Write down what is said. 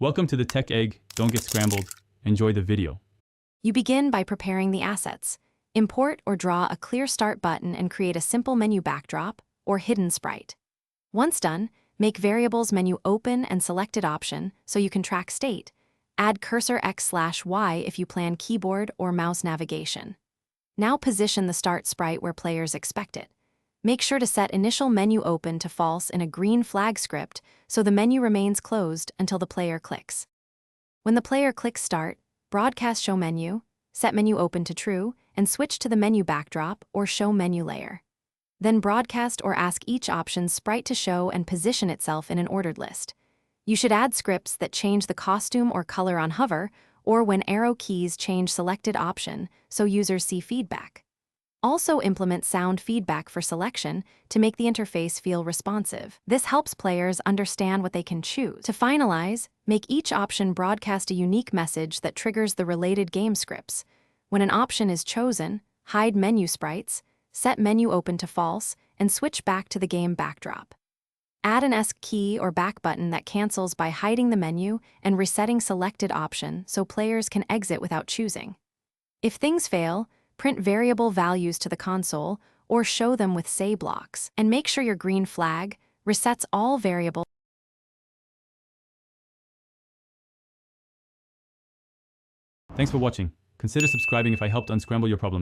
Welcome to the Tech Egg. Don't get scrambled. Enjoy the video. You begin by preparing the assets. Import or draw a clear start button and create a simple menu backdrop or hidden sprite. Once done, make variables menu open and selected option so you can track state. Add cursor X/Y if you plan keyboard or mouse navigation. Now position the start sprite where players expect it. Make sure to set initial menu open to false in a green flag script so the menu remains closed until the player clicks. When the player clicks start, broadcast show menu, set menu open to true, and switch to the menu backdrop or show menu layer. Then broadcast or ask each option's sprite to show and position itself in an ordered list. You should add scripts that change the costume or color on hover or when arrow keys change selected option so users see feedback. Also implement sound feedback for selection to make the interface feel responsive. This helps players understand what they can choose. To finalize, make each option broadcast a unique message that triggers the related game scripts. When an option is chosen, hide menu sprites, set menu open to false, and switch back to the game backdrop. Add an ESC key or back button that cancels by hiding the menu and resetting selected option so players can exit without choosing. If things fail, print variable values to the console or show them with say blocks, and make sure your green flag resets all variables. Thanks for watching. Consider subscribing if I helped unscramble your problems.